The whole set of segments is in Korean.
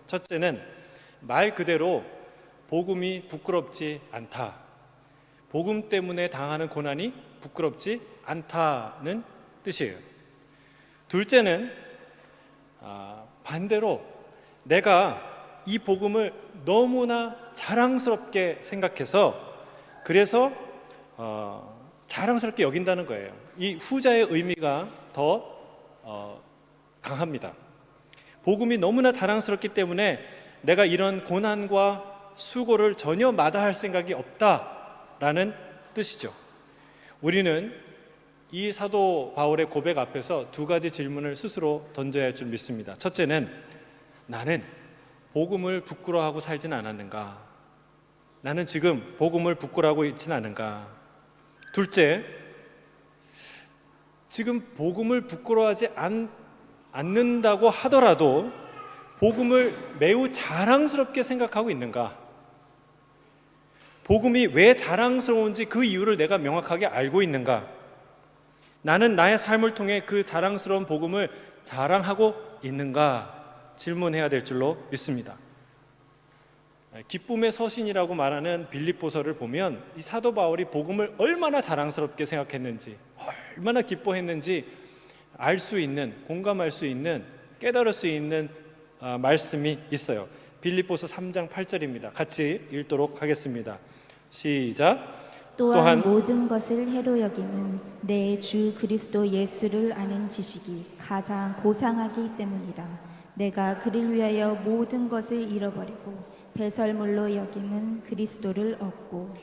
첫째는 말 그대로 복음이 부끄럽지 않다. 복음 때문에 당하는 고난이 부끄럽지 않다는 뜻이에요. 둘째는 반대로 내가 이 복음을 너무나 자랑스럽게 생각해서 그래서 자랑스럽게 여긴다는 거예요. 이 후자의 의미가 더 강합니다. 복음이 너무나 자랑스럽기 때문에 내가 이런 고난과 수고를 전혀 마다할 생각이 없다라는 뜻이죠. 우리는 이 사도 바울의 고백 앞에서 두 가지 질문을 스스로 던져야 할 줄 믿습니다. 첫째는 나는 복음을 부끄러워하고 살진 않았는가? 나는 지금 복음을 부끄러워하고 있진 않은가? 둘째, 지금 복음을 부끄러워하지 않는다고 하더라도 복음을 매우 자랑스럽게 생각하고 있는가? 복음이 왜 자랑스러운지 그 이유를 내가 명확하게 알고 있는가? 나는 나의 삶을 통해 그 자랑스러운 복음을 자랑하고 있는가? 질문해야 될 줄로 믿습니다. 기쁨의 서신이라고 말하는 빌립보서를 보면 이 사도 바울이 복음을 얼마나 자랑스럽게 생각했는지, 얼마나 기뻐했는지 알 수 있는, 공감할 수 있는, 깨달을 수 있는 말씀이 있어요. 빌립보서 3장 8절입니다. 같이 읽도록 하겠습니다. 시작. 또한 모든 것을 해로 여김은 내 주 그리스도 예수를 아는 지식이 가장 고상하기 때문이라. 내가 그를 위하여 모든 것을 잃어버리고 배설물로 여김은 그리스도를 얻고.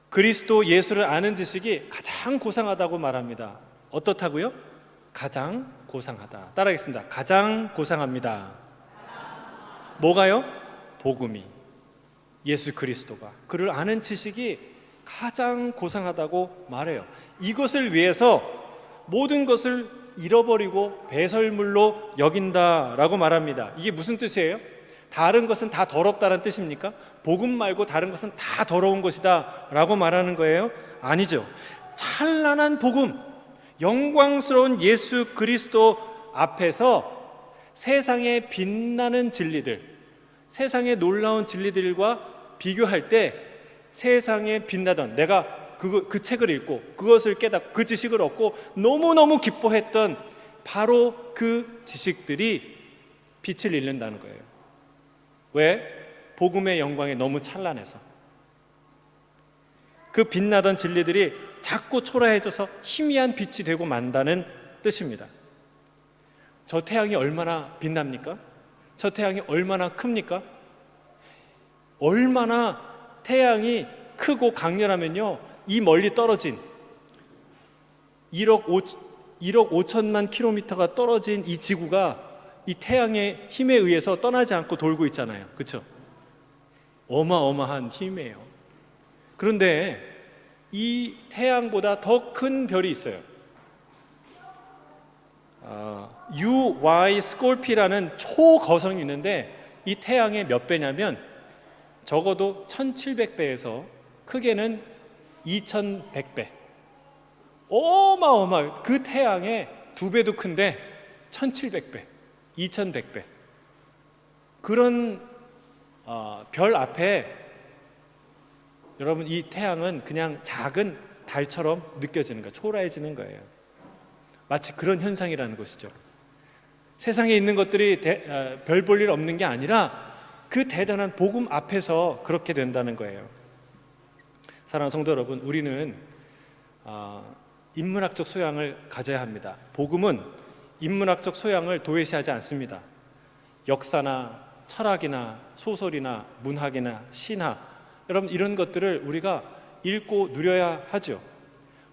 그리스도 예수를 아는 지식이 가장 고상하다고 말합니다. 어떻다고요? 가장 고상하다. 따라하겠습니다. 가장 고상합니다. 뭐가요? 복음이, 예수 그리스도가, 그를 아는 지식이 가장 고상하다고 말해요. 이것을 위해서 모든 것을 잃어버리고 배설물로 여긴다라고 말합니다. 이게 무슨 뜻이에요? 다른 것은 다 더럽다는 뜻입니까? 복음 말고 다른 것은 다 더러운 것이다 라고 말하는 거예요? 아니죠. 찬란한 복음, 영광스러운 예수 그리스도 앞에서 세상의 빛나는 진리들, 세상의 놀라운 진리들과 비교할 때 세상에 빛나던, 내가 그 책을 읽고 그것을 깨닫고 그 지식을 얻고 너무너무 기뻐했던 바로 그 지식들이 빛을 잃는다는 거예요. 왜? 복음의 영광이 너무 찬란해서. 그 빛나던 진리들이 자꾸 초라해져서 희미한 빛이 되고 만다는 뜻입니다. 저 태양이 얼마나 빛납니까? 저 태양이 얼마나 큽니까? 얼마나 태양이 크고 강렬하면요, 이 멀리 떨어진 1억 5천만 킬로미터가 떨어진 이 지구가 이 태양의 힘에 의해서 떠나지 않고 돌고 있잖아요. 그렇죠? 어마어마한 힘이에요. 그런데 이 태양보다 더 큰 별이 있어요. UY 스콜피라는 초거성이 있는데 이 태양의 몇 배냐면 적어도 1700배에서 크게는 2100배. 그 태양의 2배도 큰데 1700배, 2100배. 그런 별 앞에 여러분, 이 태양은 그냥 작은 달처럼 느껴지는 거예요. 초라해지는 거예요. 마치 그런 현상이라는 것이죠. 세상에 있는 것들이 별 볼 일 없는 게 아니라 그 대단한 복음 앞에서 그렇게 된다는 거예요. 사랑하는 성도 여러분, 우리는 인문학적 소양을 가져야 합니다. 복음은 인문학적 소양을 도외시하지 않습니다. 역사나 철학이나 소설이나 문학이나 신화, 여러분, 이런 것들을 우리가 읽고 누려야 하죠.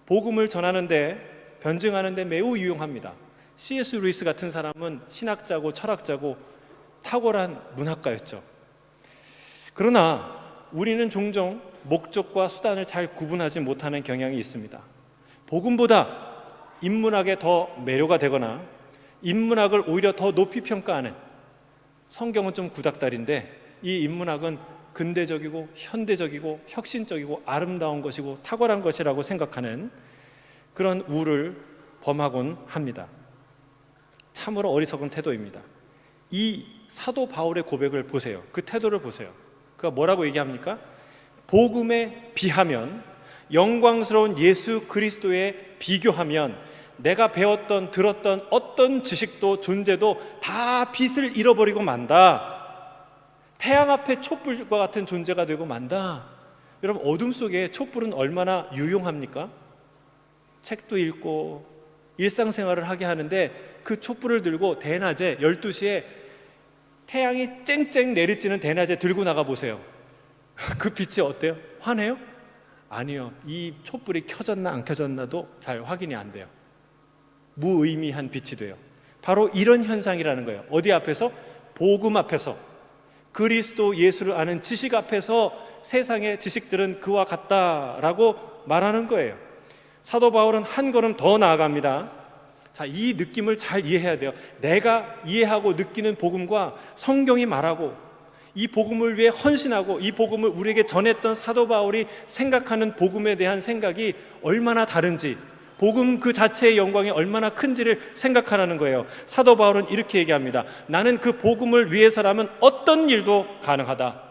복음을 전하는데, 변증하는데 매우 유용합니다. C.S. 루이스 같은 사람은 신학자고 철학자고 탁월한 문학가였죠. 그러나 우리는 종종 목적과 수단을 잘 구분하지 못하는 경향이 있습니다. 복음보다 인문학에 더 매료가 되거나 인문학을 오히려 더 높이 평가하는, 성경은 좀 구닥다리인데 이 인문학은 근대적이고 현대적이고 혁신적이고 아름다운 것이고 탁월한 것이라고 생각하는 그런 우를 범하곤 합니다. 참으로 어리석은 태도입니다. 이 사도 바울의 고백을 보세요. 그 태도를 보세요. 그가 뭐라고 얘기합니까? 복음에 비하면, 영광스러운 예수 그리스도에 비교하면 내가 배웠던 들었던 어떤 지식도 존재도 다 빛을 잃어버리고 만다. 태양 앞에 촛불과 같은 존재가 되고 만다. 여러분, 어둠 속에 촛불은 얼마나 유용합니까? 책도 읽고 일상생활을 하게 하는데, 그 촛불을 들고 대낮에 12시에 태양이 쨍쨍 내리쬐는 대낮에 들고 나가 보세요. 그 빛이 어때요? 환해요? 아니요. 이 촛불이 켜졌나 안 켜졌나도 잘 확인이 안 돼요. 무의미한 빛이 돼요. 바로 이런 현상이라는 거예요. 어디 앞에서? 복음 앞에서, 그리스도 예수를 아는 지식 앞에서 세상의 지식들은 그와 같다라고 말하는 거예요. 사도 바울은 한 걸음 더 나아갑니다. 자, 이 느낌을 잘 이해해야 돼요. 내가 이해하고 느끼는 복음과 성경이 말하고, 이 복음을 위해 헌신하고 이 복음을 우리에게 전했던 사도 바울이 생각하는 복음에 대한 생각이 얼마나 다른지, 복음 그 자체의 영광이 얼마나 큰지를 생각하라는 거예요. 사도 바울은 이렇게 얘기합니다. 나는 그 복음을 위해서라면 어떤 일도 가능하다.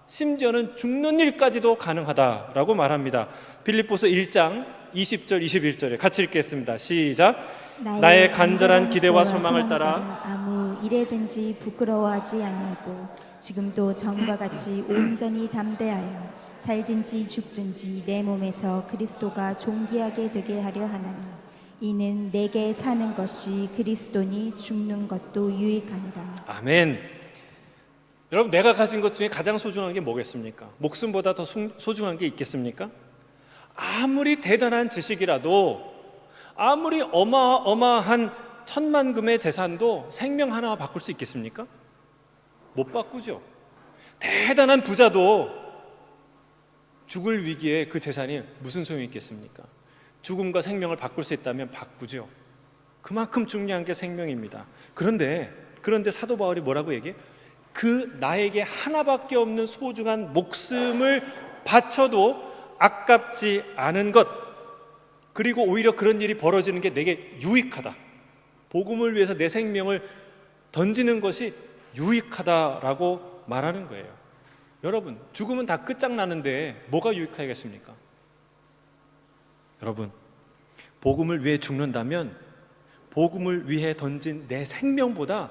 심지어는 죽는 일까지도 가능하다라고 말합니다. 빌립보서 1장 20절 21절에 같이 읽겠습니다. 시작. 나의 간절한 기대와 소망을 따라 아무 일에든지 부끄러워하지 아니하고 지금도 전과 같이 온전히 담대하여 살든지 죽든지 내 몸에서 그리스도가 존귀하게 되게 하려 하나니 이는 내게 사는 것이 그리스도니 죽는 것도 유익하니라. 아멘. 여러분, 내가 가진 것 중에 가장 소중한 게 뭐겠습니까? 목숨보다 더 소중한 게 있겠습니까? 아무리 대단한 지식이라도, 아무리 어마어마한 천만금의 재산도 생명 하나 바꿀 수 있겠습니까? 못 바꾸죠. 대단한 부자도 죽을 위기에 그 재산이 무슨 소용이 있겠습니까? 죽음과 생명을 바꿀 수 있다면 바꾸죠. 그만큼 중요한 게 생명입니다. 그런데 사도 바울이 뭐라고 얘기해? 그 나에게 하나밖에 없는 소중한 목숨을 바쳐도 아깝지 않은 것, 그리고 오히려 그런 일이 벌어지는 게 내게 유익하다. 복음을 위해서 내 생명을 던지는 것이 유익하다라고 말하는 거예요. 여러분, 죽으면 다 끝장나는데 뭐가 유익하겠습니까? 여러분, 복음을 위해 죽는다면 복음을 위해 던진 내 생명보다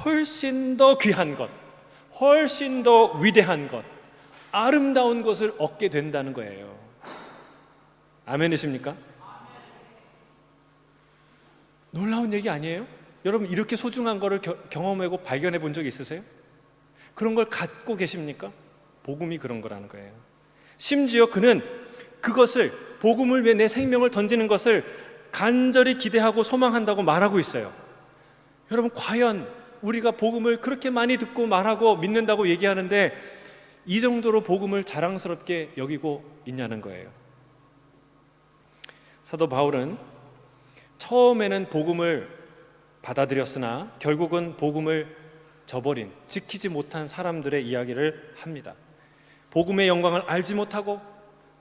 훨씬 더 귀한 것, 훨씬 더 위대한 것, 아름다운 것을 얻게 된다는 거예요. 아멘이십니까? 놀라운 얘기 아니에요? 여러분, 이렇게 소중한 거를 경험하고 발견해 본 적 있으세요? 그런 걸 갖고 계십니까? 복음이 그런 거라는 거예요. 심지어 그는 그것을, 복음을 위해 내 생명을 던지는 것을 간절히 기대하고 소망한다고 말하고 있어요. 여러분, 과연 우리가 복음을 그렇게 많이 듣고 말하고 믿는다고 얘기하는데 이 정도로 복음을 자랑스럽게 여기고 있냐는 거예요. 사도 바울은 처음에는 복음을 받아들였으나 결국은 복음을 저버린, 지키지 못한 사람들의 이야기를 합니다. 복음의 영광을 알지 못하고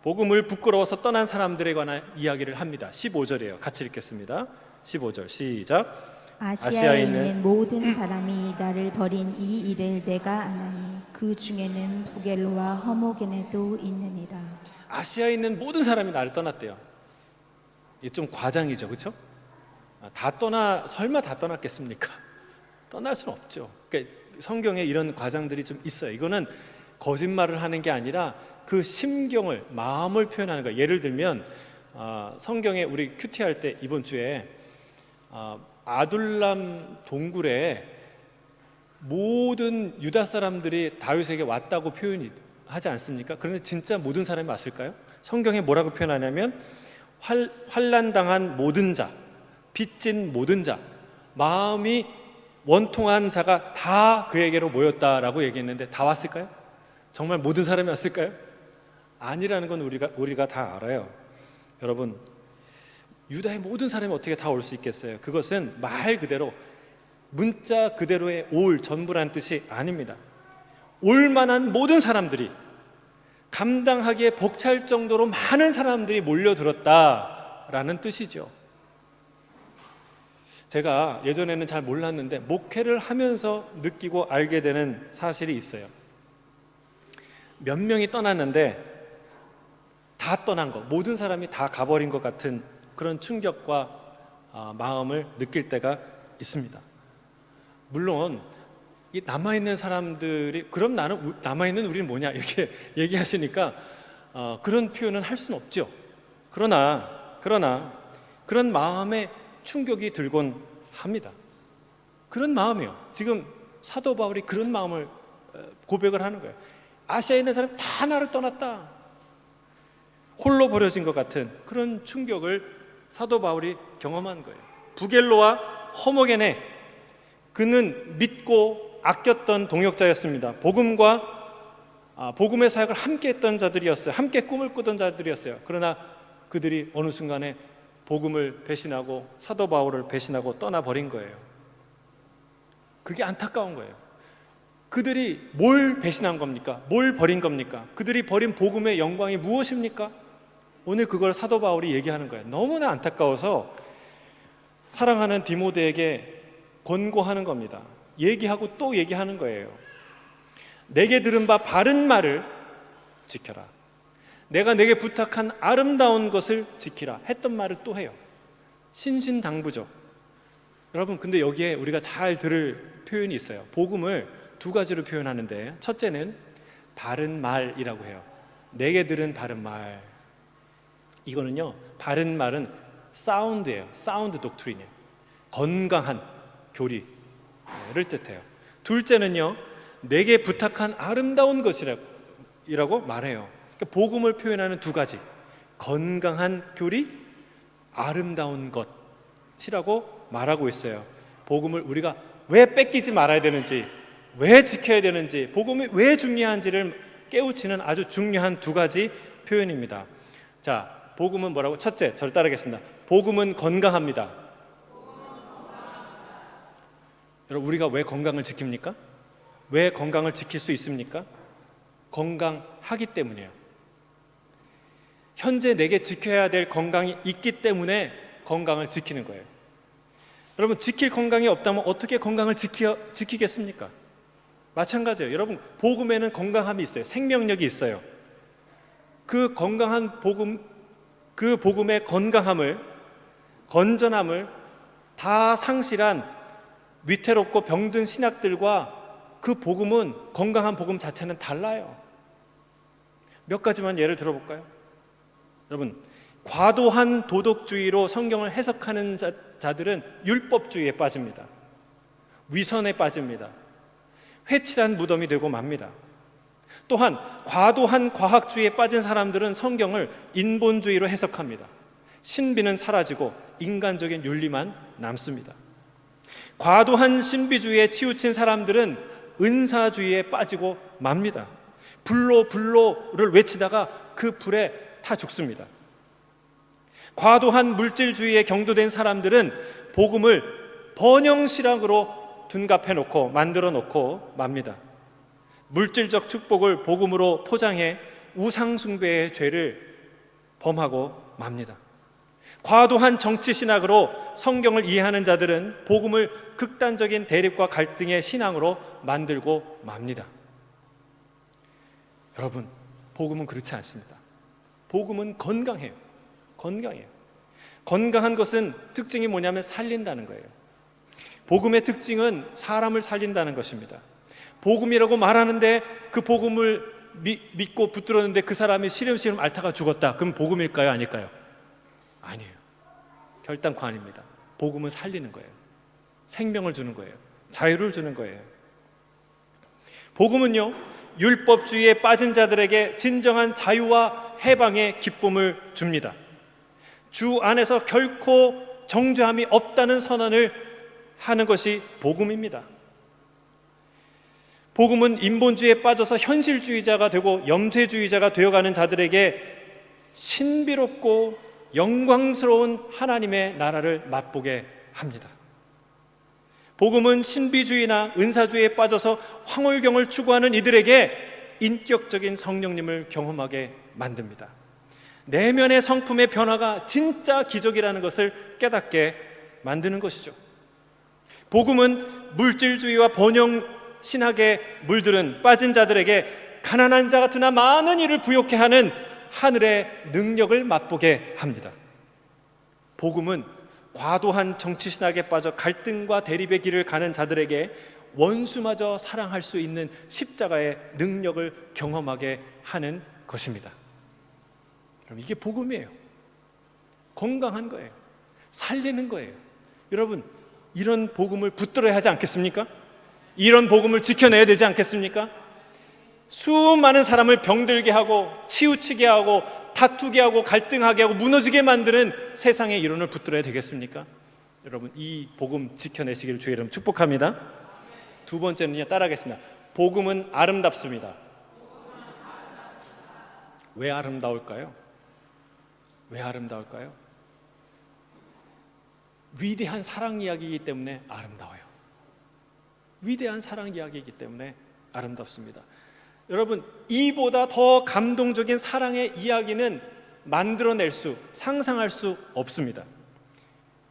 복음을 부끄러워서 떠난 사람들에 관한 이야기를 합니다. 15절이에요. 같이 읽겠습니다. 15절 시작. 아시아에 있는 모든 사람이 나를 버린 이 일을 내가 아나니 그 중에는 부겔로와 허모게네도 있느니라. 아시아에 있는 모든 사람이 나를 떠났대요. 이게 좀 과장이죠, 그렇죠? 설마 다 떠났겠습니까? 떠날 수는 없죠. 그러니까 성경에 이런 과장들이 좀 있어요. 이거는 거짓말을 하는 게 아니라 그 심경을, 마음을 표현하는 거예요. 예를 들면 성경에 우리 큐티 할 때 이번 주에 아둘람 동굴에 모든 유다 사람들이 다윗에게 왔다고 표현하지 않습니까? 그런데 진짜 모든 사람이 왔을까요? 성경에 뭐라고 표현하냐면 환난당한 모든 자, 빚진 모든 자, 마음이 원통한 자가 다 그에게로 모였다라고 얘기했는데 다 왔을까요? 정말 모든 사람이 왔을까요? 아니라는 건 우리가 다 알아요. 여러분, 유다의 모든 사람이 어떻게 다 올 수 있겠어요? 그것은 말 그대로, 문자 그대로의 올, 전부란 뜻이 아닙니다. 올 만한 모든 사람들이, 감당하기에 벅찰 정도로 많은 사람들이 몰려들었다라는 뜻이죠. 제가 예전에는 잘 몰랐는데 목회를 하면서 느끼고 알게 되는 사실이 있어요. 몇 명이 떠났는데 다 떠난 것, 모든 사람이 다 가버린 것 같은 그런 충격과 마음을 느낄 때가 있습니다. 물론 이 남아있는 사람들이 그럼 나는 남아있는 우리는 뭐냐 이렇게 얘기하시니까 그런 표현은 할 수는 없죠. 그러나 그런 마음에 충격이 들곤 합니다. 그런 마음이요. 지금 사도 바울이 그런 마음을 고백을 하는 거예요. 아시아에 있는 사람이 다 나를 떠났다. 홀로 버려진 것 같은 그런 충격을 사도 바울이 경험한 거예요. 부겔로와 허모게네, 그는 믿고 아꼈던 동역자였습니다. 복음의 사역을 함께 했던 자들이었어요. 함께 꿈을 꾸던 자들이었어요. 그러나 그들이 어느 순간에 복음을 배신하고 사도 바울을 배신하고 떠나버린 거예요. 그게 안타까운 거예요. 그들이 뭘 배신한 겁니까? 뭘 버린 겁니까? 그들이 버린 복음의 영광이 무엇입니까? 오늘 그걸 사도 바울이 얘기하는 거예요. 너무나 안타까워서 사랑하는 디모데에게 권고하는 겁니다. 얘기하고 또 얘기하는 거예요. 내게 들은 바 바른 말을 지켜라. 내가 내게 부탁한 아름다운 것을 지키라 했던 말을 또 해요. 신신당부죠. 여러분, 근데 여기에 우리가 잘 들을 표현이 있어요. 복음을 두 가지로 표현하는데, 첫째는 바른 말이라고 해요. 내게 들은 바른 말. 이거는요, 바른 말은 사운드예요. 사운드 독트린이에요. 건강한 교리를 뜻해요. 둘째는요, 내게 부탁한 아름다운 것이라고 말해요. 그러니까 복음을 표현하는 두 가지, 건강한 교리, 아름다운 것이라고 말하고 있어요. 복음을 우리가 왜 뺏기지 말아야 되는지, 왜 지켜야 되는지, 복음이 왜 중요한지를 깨우치는 아주 중요한 두 가지 표현입니다. 자, 복음은 뭐라고? 첫째, 저를 따르겠습니다. 복음은 건강합니다. 여러분, 우리가 왜 건강을 지킵니까? 왜 건강을 지킬 수 있습니까? 건강하기 때문이에요. 현재 내게 지켜야 될 건강이 있기 때문에 건강을 지키는 거예요. 여러분, 지킬 건강이 없다면 어떻게 건강을 지키겠습니까? 마찬가지예요. 여러분, 복음에는 건강함이 있어요. 생명력이 있어요. 그 건강한 복음, 그 복음의 건강함을, 건전함을 다 상실한 위태롭고 병든 신학들과 그 복음은, 건강한 복음 자체는 달라요. 몇 가지만 예를 들어볼까요? 여러분, 과도한 도덕주의로 성경을 해석하는 자들은 율법주의에 빠집니다. 위선에 빠집니다. 회칠한 무덤이 되고 맙니다. 또한 과도한 과학주의에 빠진 사람들은 성경을 인본주의로 해석합니다. 신비는 사라지고 인간적인 윤리만 남습니다. 과도한 신비주의에 치우친 사람들은 은사주의에 빠지고 맙니다. 불로를 외치다가 그 불에 타 죽습니다. 과도한 물질주의에 경도된 사람들은 복음을 번영신학으로 둔갑해놓고 만들어놓고 맙니다. 물질적 축복을 복음으로 포장해 우상숭배의 죄를 범하고 맙니다. 과도한 정치신학으로 성경을 이해하는 자들은 복음을 극단적인 대립과 갈등의 신앙으로 만들고 맙니다. 여러분, 복음은 그렇지 않습니다. 복음은 건강해요. 건강해요. 건강한 것은 특징이 뭐냐면 살린다는 거예요. 복음의 특징은 사람을 살린다는 것입니다. 복음이라고 말하는데 그 복음을 믿고 붙들었는데 그 사람이 시름시름 앓다가 죽었다. 그럼 복음일까요? 아닐까요? 아니에요. 결단코 아닙니다. 복음은 살리는 거예요. 생명을 주는 거예요. 자유를 주는 거예요. 복음은요, 율법주의에 빠진 자들에게 진정한 자유와 해방의 기쁨을 줍니다. 주 안에서 결코 정죄함이 없다는 선언을 하는 것이 복음입니다. 복음은 인본주의에 빠져서 현실주의자가 되고 염세주의자가 되어가는 자들에게 신비롭고 영광스러운 하나님의 나라를 맛보게 합니다. 복음은 신비주의나 은사주의에 빠져서 황홀경을 추구하는 이들에게 인격적인 성령님을 경험하게 만듭니다. 내면의 성품의 변화가 진짜 기적이라는 것을 깨닫게 만드는 것이죠. 복음은 물질주의와 번영 신학에 물들은 빠진 자들에게 가난한 자 같으나 많은 일을 부욕해 하는 하늘의 능력을 맛보게 합니다. 복음은 과도한 정치 신학에 빠져 갈등과 대립의 길을 가는 자들에게 원수마저 사랑할 수 있는 십자가의 능력을 경험하게 하는 것입니다. 여러분, 이게 복음이에요. 건강한 거예요. 살리는 거예요. 여러분, 이런 복음을 붙들어야 하지 않겠습니까? 이런 복음을 지켜내야 되지 않겠습니까? 수많은 사람을 병들게 하고 치우치게 하고 다투게 하고 갈등하게 하고 무너지게 만드는 세상의 이론을 붙들어야 되겠습니까? 여러분, 이 복음 지켜내시기를 주의 이름 축복합니다. 두 번째는요, 따라하겠습니다. 복음은 아름답습니다. 왜 아름다울까요? 왜 아름다울까요? 위대한 사랑 이야기이기 때문에 아름다워요. 위대한 사랑 이야기이기 때문에 아름답습니다. 여러분, 이보다 더 감동적인 사랑의 이야기는 만들어낼 수, 상상할 수 없습니다.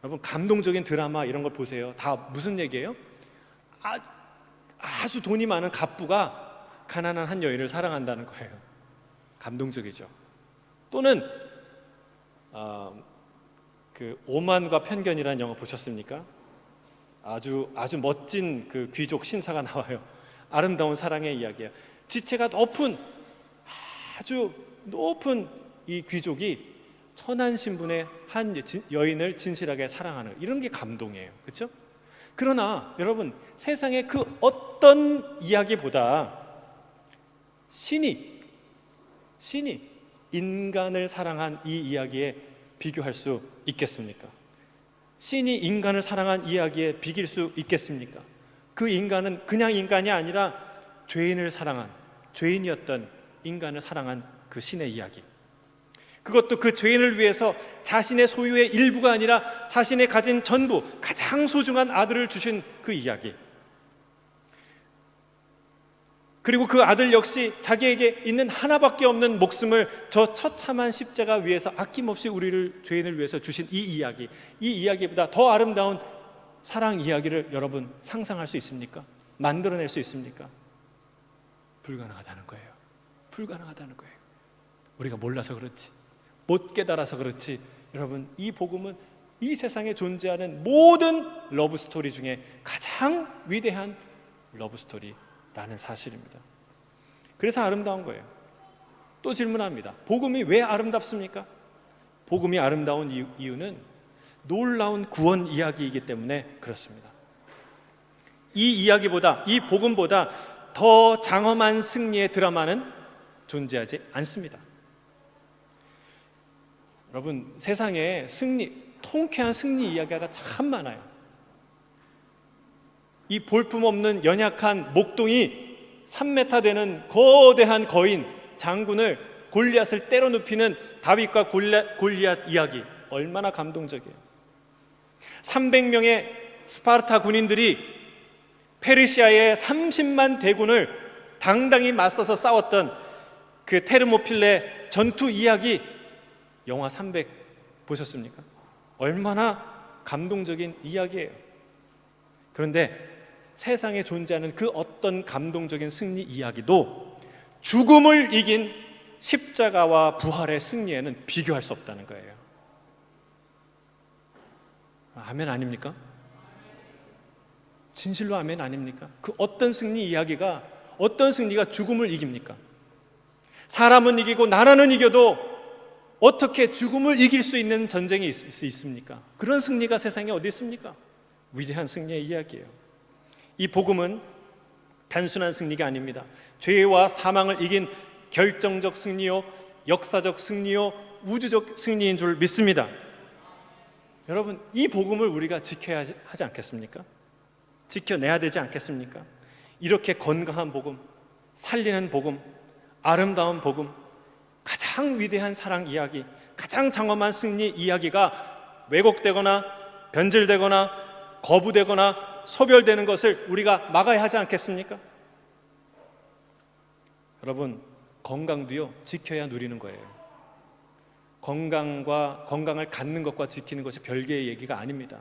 여러분, 감동적인 드라마 이런 걸 보세요. 다 무슨 얘기예요? 아주 돈이 많은 갑부가 가난한 한 여인을 사랑한다는 거예요. 감동적이죠. 또는 그 오만과 편견이라는 영화 보셨습니까? 아주 멋진 그 귀족 신사가 나와요. 아름다운 사랑의 이야기예요. 지체가 아주 높은 이 귀족이 천한 신분의 한 여인을 진실하게 사랑하는, 이런 게 감동이에요. 그렇죠? 그러나 여러분, 세상의 그 어떤 이야기보다 신이 인간을 사랑한 이 이야기에 비교할 수 있겠습니까? 신이 인간을 사랑한 이야기에 비길 수 있겠습니까? 그 인간은 그냥 인간이 아니라 죄인이었던 인간을 사랑한 그 신의 이야기. 그것도 그 죄인을 위해서 자신의 소유의 일부가 아니라 자신의 가진 전부, 가장 소중한 아들을 주신 그 이야기. 그리고 그 아들 역시 자기에게 있는 하나밖에 없는 목숨을 저 처참한 십자가 위에서 아낌없이 죄인을 위해서 주신 이 이야기. 이 이야기보다 더 아름다운 사랑 이야기를 여러분 상상할 수 있습니까? 만들어낼 수 있습니까? 불가능하다는 거예요. 불가능하다는 거예요. 우리가 몰라서 그렇지, 못 깨달아서 그렇지, 여러분, 이 복음은 이 세상에 존재하는 모든 러브스토리 중에 가장 위대한 러브스토리라는 사실입니다. 그래서 아름다운 거예요. 또 질문합니다. 복음이 왜 아름답습니까? 복음이 아름다운 이유는 놀라운 구원 이야기이기 때문에 그렇습니다. 이 복음보다 더 장엄한 승리의 드라마는 존재하지 않습니다. 여러분, 세상에 통쾌한 승리 이야기가 참 많아요. 이 볼품없는 연약한 목동이 3m 되는 거대한 거인 장군을, 골리앗을 때려 눕히는 다윗과 골리앗 이야기, 얼마나 감동적이에요. 300명의 스파르타 군인들이 페르시아의 30만 대군을 당당히 맞서서 싸웠던 그 테르모필레 전투 이야기, 영화 300 보셨습니까? 얼마나 감동적인 이야기예요. 그런데 세상에 존재하는 그 어떤 감동적인 승리 이야기도 죽음을 이긴 십자가와 부활의 승리에는 비교할 수 없다는 거예요. 아멘 아닙니까? 진실로 아멘 아닙니까? 그 어떤 승리가 죽음을 이깁니까? 사람은 이기고 나라는 이겨도 어떻게 죽음을 이길 수 있는 전쟁이 있습니까? 그런 승리가 세상에 어디 있습니까? 위대한 승리의 이야기예요. 이 복음은 단순한 승리가 아닙니다. 죄와 사망을 이긴 결정적 승리요, 역사적 승리요, 우주적 승리인 줄 믿습니다. 여러분, 이 복음을 우리가 지켜야 하지 않겠습니까? 지켜내야 되지 않겠습니까? 이렇게 건강한 복음, 살리는 복음, 아름다운 복음, 가장 위대한 사랑 이야기, 가장 장엄한 승리 이야기가 왜곡되거나 변질되거나 거부되거나 소멸되는 것을 우리가 막아야 하지 않겠습니까? 여러분, 건강도요, 지켜야 누리는 거예요. 건강을 갖는 것과 지키는 것이 별개의 얘기가 아닙니다.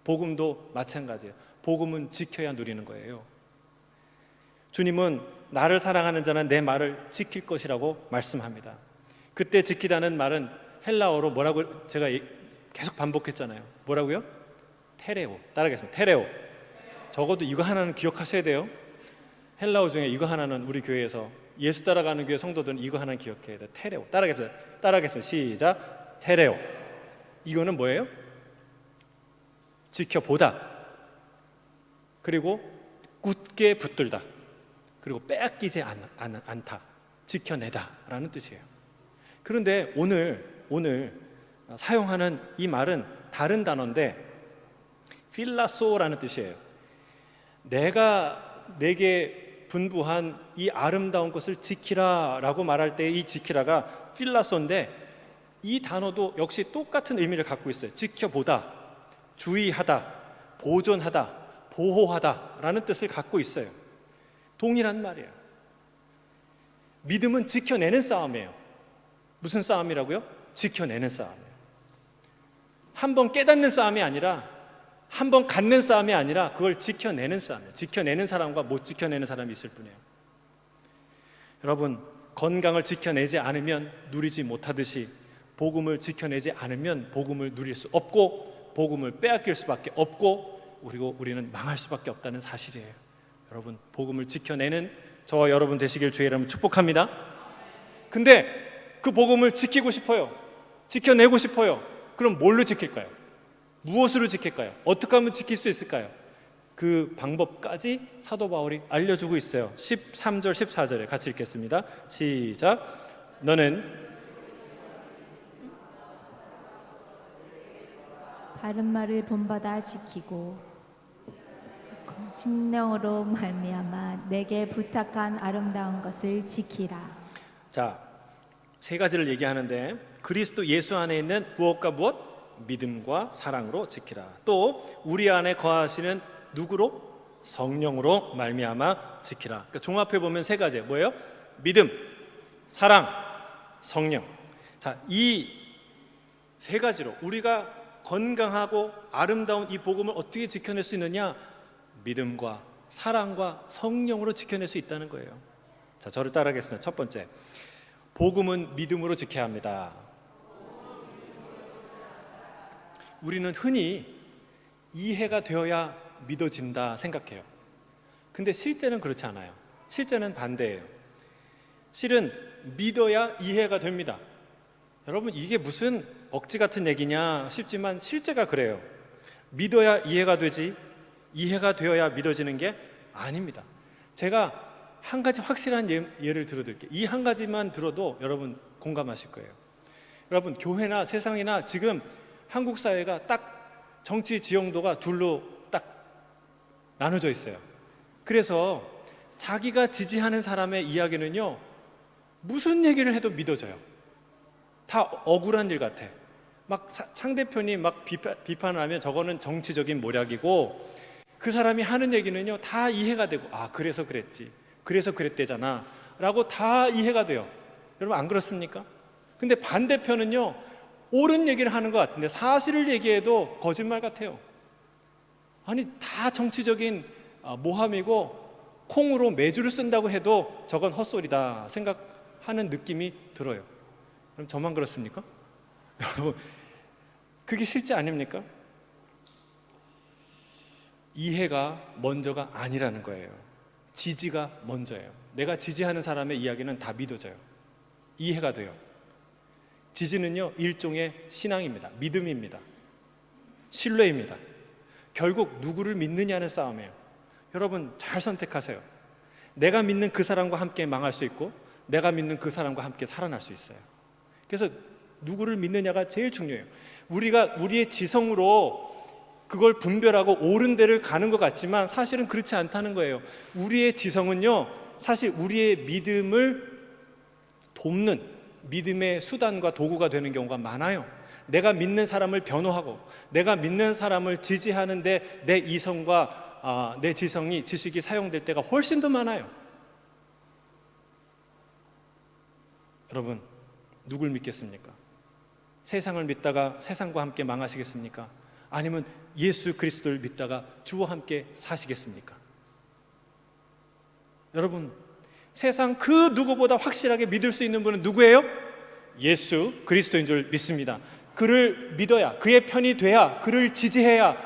복음도 마찬가지예요. 복음은 지켜야 누리는 거예요. 주님은 나를 사랑하는 자는 내 말을 지킬 것이라고 말씀합니다. 그때 지키다는 말은 헬라어로 뭐라고 제가 계속 반복했잖아요. 뭐라고요? 테레오. 따라하겠습니다. 테레오. 적어도 이거 하나는 기억하셔야 돼요. 헬라어 중에 이거 하나는 우리 교회에서 예수 따라가는 교회 성도들은 이거 하나는 기억해야 돼요. 테레오. 따라하겠습니다. 시작. 테레오. 이거는 뭐예요? 지켜보다, 그리고 굳게 붙들다, 그리고 빼앗기지 않다, 지켜내다 라는 뜻이에요. 그런데 오늘 사용하는 이 말은 다른 단어인데 필라소라는 뜻이에요. 내가 내게 분부한 이 아름다운 것을 지키라 라고 말할 때 이 지키라가 필라소인데, 이 단어도 역시 똑같은 의미를 갖고 있어요. 지켜보다, 주의하다, 보존하다, 보호하다 라는 뜻을 갖고 있어요. 동일한 말이에요. 믿음은 지켜내는 싸움이에요. 무슨 싸움이라고요? 지켜내는 싸움이에요. 한번 깨닫는 싸움이 아니라, 한번 갖는 싸움이 아니라 그걸 지켜내는 싸움이에요. 지켜내는 사람과 못 지켜내는 사람이 있을 뿐이에요. 여러분, 건강을 지켜내지 않으면 누리지 못하듯이 복음을 지켜내지 않으면 복음을 누릴 수 없고 복음을 빼앗길 수밖에 없고 우리는 망할 수밖에 없다는 사실이에요. 여러분, 복음을 지켜내는 저와 여러분 되시길 주의 이름으로 축복합니다. 근데 그 복음을 지키고 싶어요. 지켜내고 싶어요. 그럼 뭘로 지킬까요? 무엇으로 지킬까요? 어떻게 하면 지킬 수 있을까요? 그 방법까지 사도 바울이 알려주고 있어요. 13절 14절에 같이 읽겠습니다. 시작. 너는 바른 말을 본받아 지키고 심령으로 말미암아 내게 부탁한 아름다운 것을 지키라. 자, 세 가지를 얘기하는데 그리스도 예수 안에 있는 무엇과 무엇? 믿음과 사랑으로 지키라. 또 우리 안에 거하시는 누구로? 성령으로 말미암아 지키라. 그러니까 종합해 보면 세 가지. 뭐예요? 믿음, 사랑, 성령. 자, 이 세 가지로 우리가 건강하고 아름다운 이 복음을 어떻게 지켜낼 수 있느냐? 믿음과 사랑과 성령으로 지켜낼 수 있다는 거예요. 자, 저를 따라하겠습니다. 첫 번째, 복음은 믿음으로 지켜야 합니다. 우리는 흔히 이해가 되어야 믿어진다 생각해요. 근데 실제는 그렇지 않아요. 실제는 반대예요. 실은 믿어야 이해가 됩니다. 여러분, 이게 무슨 억지 같은 얘기냐 싶지만 실제가 그래요. 믿어야 이해가 되지, 이해가 되어야 믿어지는 게 아닙니다. 제가 한 가지 확실한 예를 들어드릴게요. 이 한 가지만 들어도 여러분 공감하실 거예요. 여러분, 교회나 세상이나 지금 한국 사회가 딱 정치 지형도가 둘로 딱 나눠져 있어요. 그래서 자기가 지지하는 사람의 이야기는요, 무슨 얘기를 해도 믿어져요. 다 억울한 일 같아. 막 상대편이 막 비판을 하면 저거는 정치적인 모략이고, 그 사람이 하는 얘기는요 다 이해가 되고, 아, 그래서 그랬지, 그래서 그랬대잖아 라고 다 이해가 돼요. 여러분, 안 그렇습니까? 근데 반대편은요 옳은 얘기를 하는 것 같은데 사실을 얘기해도 거짓말 같아요. 아니, 다 정치적인 모함이고 콩으로 매주를 쓴다고 해도 저건 헛소리다 생각하는 느낌이 들어요. 그럼 저만 그렇습니까? 여러분, 그게 실제 아닙니까? 이해가 먼저가 아니라는 거예요. 지지가 먼저예요. 내가 지지하는 사람의 이야기는 다 믿어져요. 이해가 돼요. 지지는요 일종의 신앙입니다. 믿음입니다. 신뢰입니다. 결국 누구를 믿느냐는 싸움이에요. 여러분, 잘 선택하세요. 내가 믿는 그 사람과 함께 망할 수 있고 내가 믿는 그 사람과 함께 살아날 수 있어요. 그래서 누구를 믿느냐가 제일 중요해요. 우리가 우리의 지성으로 그걸 분별하고 옳은 데를 가는 것 같지만 사실은 그렇지 않다는 거예요. 우리의 지성은요 사실 우리의 믿음을 돕는 믿음의 수단과 도구가 되는 경우가 많아요. 내가 믿는 사람을 변호하고 내가 믿는 사람을 지지하는데 내 이성과 내 지식이 사용될 때가 훨씬 더 많아요. 여러분, 누굴 믿겠습니까? 세상을 믿다가 세상과 함께 망하시겠습니까? 아니면 예수 그리스도를 믿다가 주와 함께 사시겠습니까? 여러분, 세상 그 누구보다 확실하게 믿을 수 있는 분은 누구예요? 예수 그리스도인 줄 믿습니다. 그를 믿어야, 그의 편이 돼야, 그를 지지해야,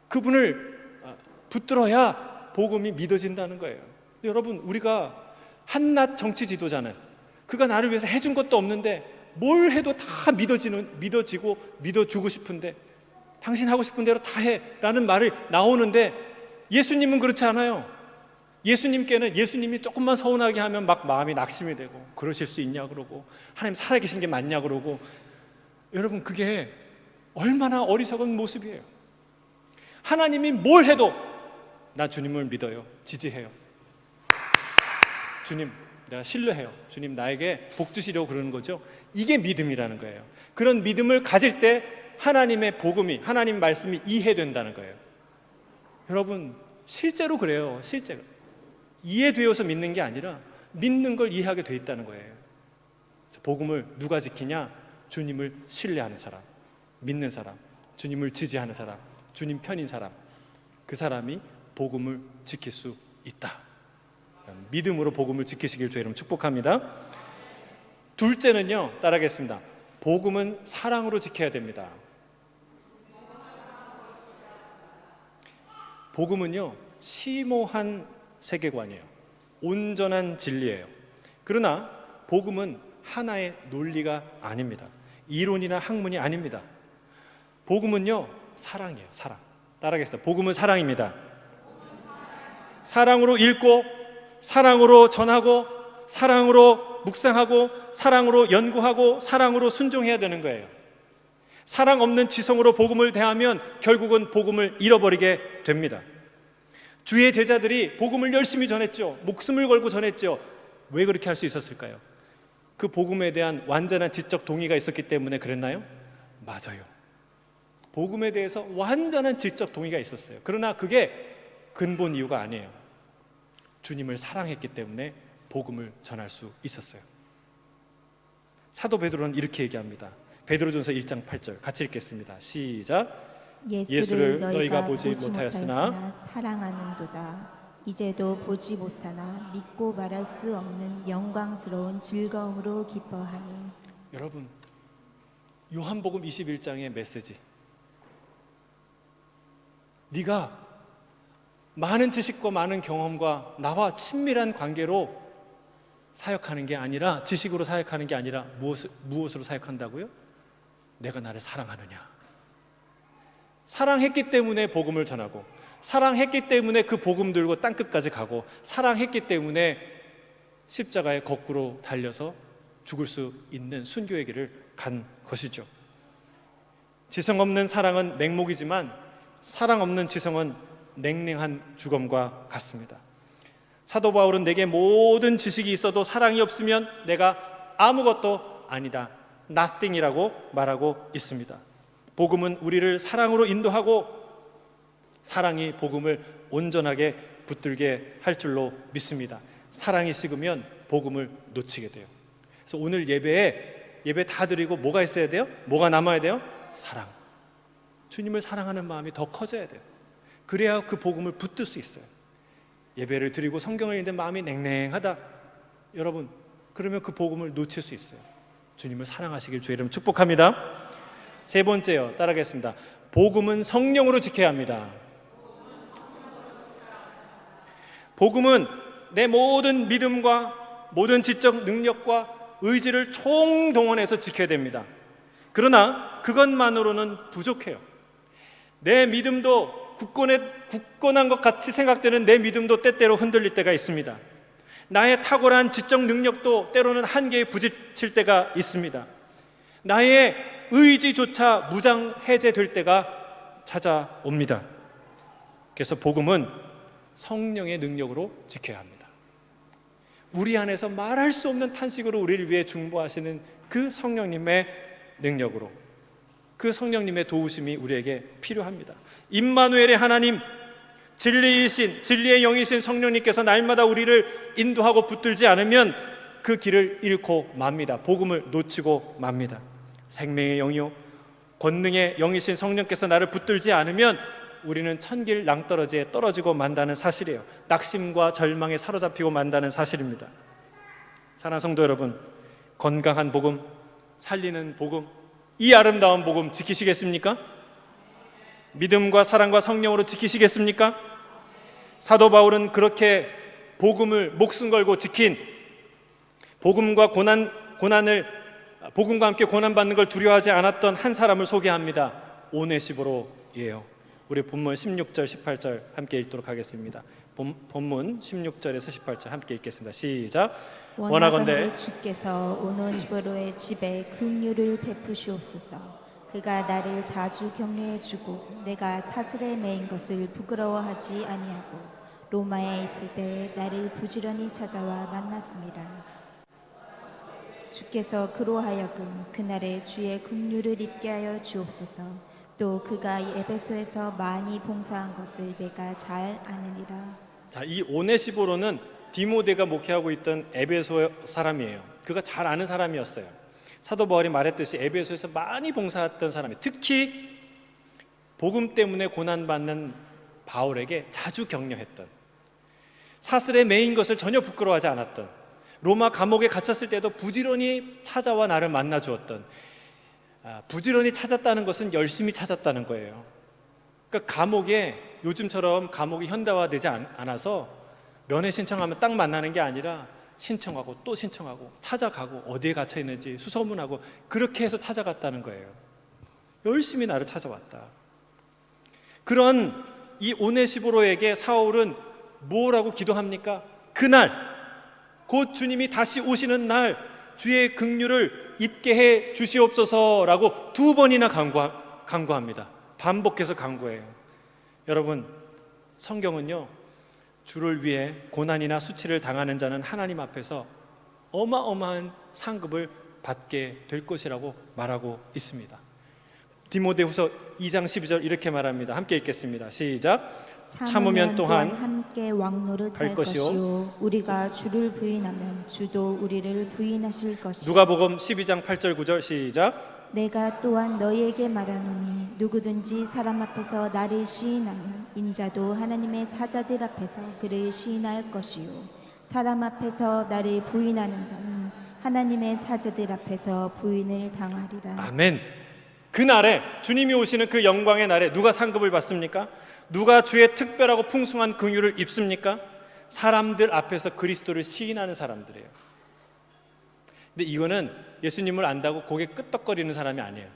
그분을 붙들어야 복음이 믿어진다는 거예요. 여러분, 우리가 한낱 정치 지도자는 그가 나를 위해서 해준 것도 없는데 뭘 해도 다 믿어지고 믿어주고 싶은데, 당신 하고 싶은 대로 다 해 라는 말이 나오는데, 예수님은 그렇지 않아요. 예수님께는 예수님이 조금만 서운하게 하면 막 마음이 낙심이 되고, 그러실 수 있냐 그러고, 하나님 살아계신 게 맞냐 그러고. 여러분, 그게 얼마나 어리석은 모습이에요. 하나님이 뭘 해도 나 주님을 믿어요, 지지해요, 주님 내가 신뢰해요, 주님 나에게 복 주시려고 그러는 거죠. 이게 믿음이라는 거예요. 그런 믿음을 가질 때 하나님의 복음이, 하나님 말씀이 이해된다는 거예요. 여러분, 실제로 그래요. 실제로 이해되어서 믿는 게 아니라 믿는 걸 이해하게 돼 있다는 거예요. 그래서 복음을 누가 지키냐? 주님을 신뢰하는 사람, 믿는 사람, 주님을 지지하는 사람, 주님 편인 사람, 그 사람이 복음을 지킬 수 있다. 믿음으로 복음을 지키시길 주의 이름 축복합니다. 둘째는요, 따라하겠습니다. 복음은 사랑으로 지켜야 됩니다. 복음은요, 심오한 세계관이에요. 온전한 진리예요. 그러나 복음은 하나의 논리가 아닙니다. 이론이나 학문이 아닙니다. 복음은요, 사랑이에요. 사랑. 따라하겠습니다. 복음은 사랑입니다. 사랑으로 읽고, 사랑으로 전하고, 사랑으로 묵상하고, 사랑으로 연구하고, 사랑으로 순종해야 되는 거예요. 사랑 없는 지성으로 복음을 대하면 결국은 복음을 잃어버리게 됩니다. 주의 제자들이 복음을 열심히 전했죠. 목숨을 걸고 전했죠. 왜 그렇게 할 수 있었을까요? 그 복음에 대한 완전한 지적 동의가 있었기 때문에 그랬나요? 맞아요. 복음에 대해서 완전한 지적 동의가 있었어요. 그러나 그게 근본 이유가 아니에요. 주님을 사랑했기 때문에 복음을 전할 수 있었어요. 사도 베드로는 이렇게 얘기합니다. 베드로전서 1장 8절 같이 읽겠습니다. 시작. 예수를 너희가 보지 못하였으나 사랑하는도다. 이제도 보지 못하나 믿고 말할 수 없는 영광스러운 즐거움으로 기뻐하니. 여러분, 요한복음 21장의 메시지, 네가 많은 지식과 많은 경험과 나와 친밀한 관계로 사역하는 게 아니라, 지식으로 사역하는 게 아니라 무엇으로 사역한다고요? 내가 나를 사랑하느냐. 사랑했기 때문에 복음을 전하고, 사랑했기 때문에 그 복음 들고 땅끝까지 가고, 사랑했기 때문에 십자가에 거꾸로 달려서 죽을 수 있는 순교의 길을 간 것이죠. 지성 없는 사랑은 맹목이지만 사랑 없는 지성은 냉랭한 죽음과 같습니다. 사도 바울은 내게 모든 지식이 있어도 사랑이 없으면 내가 아무것도 아니다, nothing이라고 말하고 있습니다. 복음은 우리를 사랑으로 인도하고, 사랑이 복음을 온전하게 붙들게 할 줄로 믿습니다. 사랑이 식으면 복음을 놓치게 돼요. 그래서 오늘 예배 다 드리고 뭐가 있어야 돼요? 뭐가 남아야 돼요? 사랑. 주님을 사랑하는 마음이 더 커져야 돼요. 그래야 그 복음을 붙들 수 있어요. 예배를 드리고 성경을 읽는데 마음이 냉랭하다, 여러분, 그러면 그 복음을 놓칠 수 있어요. 주님을 사랑하시길 주의 이름 축복합니다. 세 번째요, 따라하겠습니다. 복음은 성령으로 지켜야 합니다. 복음은 내 모든 믿음과 모든 지적 능력과 의지를 총동원해서 지켜야 됩니다. 그러나 그것만으로는 부족해요. 내 믿음도 굳건한 것 같이 생각되는 내 믿음도 때때로 흔들릴 때가 있습니다. 나의 탁월한 지적 능력도 때로는 한계에 부딪힐 때가 있습니다. 나의 의지조차 무장해제될 때가 찾아옵니다. 그래서 복음은 성령의 능력으로 지켜야 합니다. 우리 안에서 말할 수 없는 탄식으로 우리를 위해 중보하시는 그 성령님의 능력으로, 그 성령님의 도우심이 우리에게 필요합니다. 임마누엘의 하나님, 진리의 영이신 성령님께서 날마다 우리를 인도하고 붙들지 않으면 그 길을 잃고 맙니다. 복음을 놓치고 맙니다. 생명의 영이요 권능의 영이신 성령께서 나를 붙들지 않으면 우리는 천길 낭떠러지에 떨어지고 만다는 사실이에요. 낙심과 절망에 사로잡히고 만다는 사실입니다. 사랑하는 성도 여러분, 건강한 복음, 살리는 복음, 이 아름다운 복음 지키시겠습니까? 믿음과 사랑과 성령으로 지키시겠습니까? 사도 바울은 그렇게 복음을 목숨 걸고 지킨, 복음과 복음과 함께 고난받는 걸 두려워하지 않았던 한 사람을 소개합니다. 오네시보로예요. 우리 본문 16절 18절 함께 읽도록 하겠습니다. 본문 16절에서 18절 함께 읽겠습니다. 시작. 원하건대 주께서 오네시보로의 집에 긍휼을 베푸시옵소서. 그가 나를 자주 격려해 주고 내가 사슬에 매인 것을 부끄러워하지 아니하고 로마에 있을 때에 나를 부지런히 찾아와 만났습니다. 주께서 그로 하여금 그날에 주의 긍휼을 입게 하여 주옵소서. 또 그가 에베소에서 많이 봉사한 것을 내가 잘 아느니라. 자, 이 오네시보로는 디모데가 목회하고 있던 에베소 사람이에요. 그가 잘 아는 사람이었어요. 사도 바울이 말했듯이 에베소에서 많이 봉사했던 사람이, 특히 복음 때문에 고난받는 바울에게 자주 격려했던, 사슬에 매인 것을 전혀 부끄러워하지 않았던, 로마 감옥에 갇혔을 때도 부지런히 찾아와 나를 만나 주었던, 부지런히 찾았다는 것은 열심히 찾았다는 거예요. 그러니까 감옥에, 요즘처럼 감옥이 현대화되지 않아서 면회 신청하면 딱 만나는 게 아니라 신청하고 또 신청하고 찾아가고 어디에 갇혀 있는지 수소문하고 그렇게 해서 찾아갔다는 거예요. 열심히 나를 찾아왔다. 그런 이 오네시보로에게 사울은 뭐라고 기도합니까? 그날 곧 주님이 다시 오시는 날 주의 긍휼을 입게 해 주시옵소서라고 2번이나 간구합니다. 반복해서 간구해요. 여러분, 성경은요, 주를 위해 고난이나 수치를 당하는 자는 하나님 앞에서 어마어마한 상급을 받게 될 것이라고 말하고 있습니다. 디모데후서 2장 12절 이렇게 말합니다. 함께 읽겠습니다. 시작. 참으면 또한 함께 왕노릇할 것이요 우리가 주를 부인하면 주도 우리를 부인하실 것이요. 누가복음 12장 8절 9절 시작. 내가 또한 너희에게 말하노니 누구든지 사람 앞에서 나를 시인하면 인자도 하나님의 사자들 앞에서 그를 시인할 것이요 사람 앞에서 나를 부인하는 자는 하나님의 사자들 앞에서 부인을 당하리라. 아멘. 그날에, 주님이 오시는 그 영광의 날에 누가 상급을 받습니까? 누가 주의 특별하고 풍성한 긍휼을 입습니까? 사람들 앞에서 그리스도를 시인하는 사람들이에요. 근데 이거는 예수님을 안다고 고개 끄덕거리는 사람이 아니에요.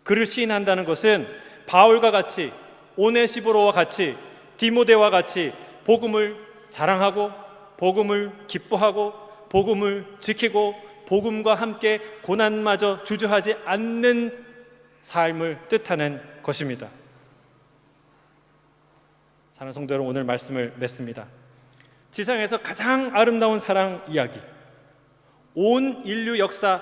그를 시인한다는 것은 바울과 같이, 오네시보로와 같이, 디모데와 같이 복음을 자랑하고 복음을 기뻐하고 복음을 지키고 복음과 함께 고난마저 주저하지 않는 삶을 뜻하는 것입니다. 사랑하는 성도 여러분, 오늘 말씀을 맺습니다. 지상에서 가장 아름다운 사랑 이야기, 온 인류 역사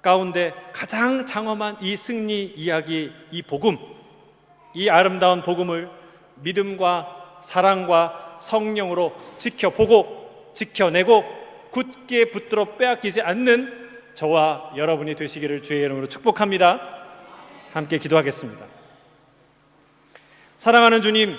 가운데 가장 장엄한 이 승리 이야기, 이 복음, 이 아름다운 복음을 믿음과 사랑과 성령으로 지켜보고 지켜내고 굳게 붙들어 빼앗기지 않는 저와 여러분이 되시기를 주의 이름으로 축복합니다. 함께 기도하겠습니다. 사랑하는 주님,